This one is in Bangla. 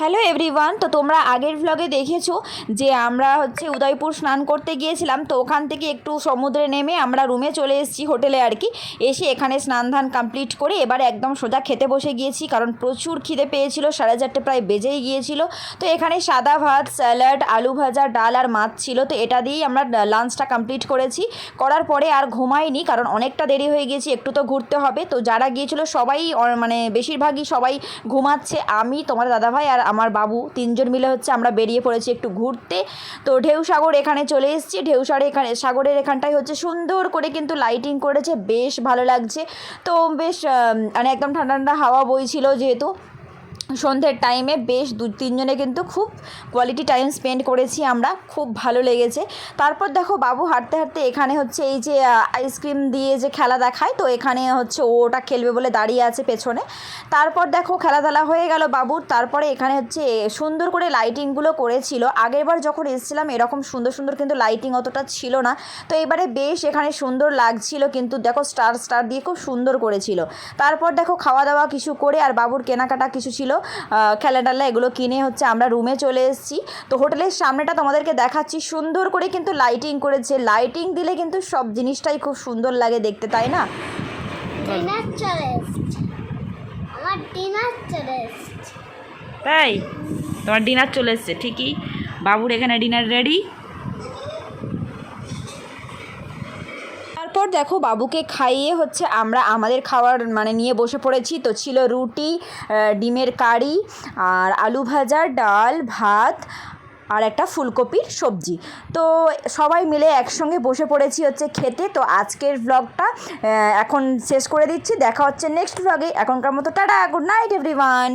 Hello everyone. তো তোমরা আগের ভ্লগে দেখেছো যে আমরা উদয়পুর স্নান করতে গিয়েছিলাম। তো ওখান থেকে একটু সমুদ্রে নেমে আমরা রুমে চলে এসেছি, হোটেলে আর কি। এসে এখানে স্নান ধান কমপ্লিট করে এবার একদম সোজা খেতে বসে গিয়েছি, কারণ প্রচুর খিদে পেয়েছিল, 4:30 প্রায় বেজেই গিয়েছিল। তো এখানে সাদা ভাত, স্যালাড, আলু ভাজা, ডাল আর মাছ ছিল। তো এটা দিয়েই আমরা লাঞ্চটা কমপ্লিট করেছি। করার পরে আর ঘুমাইনি, কারণ অনেকটা দেরি হয়ে গিয়েছি, একটু তো ঘুরতে হবে। তো যারা গিয়েছিল সবাই মানে বেশিরভাগই সবাই ঘুমাচ্ছে। আমি, তোমার দাদাভাই আর আমার বাবু 3জন মিলে আমরা বেরিয়ে পড়েছি একটু ঘুরতে। তো ঢেউসাগর এখানে চলে এসেছি। সাগরের এখানটায় সুন্দর করে কিন্তু লাইটিং করেছে, বেশ ভালো লাগছে। তো বেশ মানে একদম ঠান্ডা ঠান্ডা হাওয়া বইছিল, যেহেতু সন্ধ্যের টাইমে বেশ 2-3 জনে কিন্তু খুব কোয়ালিটি টাইম স্পেন্ড করেছি আমরা, খুব ভালো লেগেছে। তারপর দেখো বাবু হাঁটতে হাঁটতে এখানে এই যে আইসক্রিম দিয়ে যে খেলা দেখায়, তো এখানে ওটা খেলবে বলে দাঁড়িয়ে আছে পেছনে। তারপর দেখো খেলাধুলা হয়ে গেল বাবুর। তারপরে এখানে সুন্দর করে লাইটিংগুলো করেছিল। আগেরবার যখন এসেছিলাম এরকম সুন্দর সুন্দর কিন্তু লাইটিং অতটা ছিল না। তো এবারে বেশ এখানে সুন্দর লাগছিল, কিন্তু দেখো স্টার দিয়ে খুব সুন্দর করেছিল। তারপর দেখো খাওয়া দাওয়া কিছু করে আর বাবুর কেনাকাটা কিছু ছিল, খেলা টেলা এগুলো কিনে আমরা রুমে চলে এসেছি। তো হোটেলের সামনেটা তোমাদেরকে দেখাচ্ছি, সুন্দর করে কিন্তু লাইটিং করেছে। লাইটিং দিলে কিন্তু সব জিনিসটাই খুব সুন্দর লাগে দেখতে, তাই না? তাই তোমার ডিনার চলে এসছে ঠিকই, বাবুর এখানে ডিনার রেডি। তারপর দেখো বাবুকে খাইয়ে আমরা আমাদের খাবার মানে নিয়ে বসে পড়েছি। তো ছিল রুটি, ডিমের কারি আর আলু ভাজা, ডাল, ভাত আর একটা ফুলকপির সবজি। তো সবাই মিলে একসঙ্গে বসে পড়েছি খেতে। তো আজকের ভ্লগটা এখন শেষ করে দিচ্ছি, দেখা হচ্ছে নেক্সট ভ্লগে। এখনকার মতো টাটা, গুড নাইট এভরিওয়ান।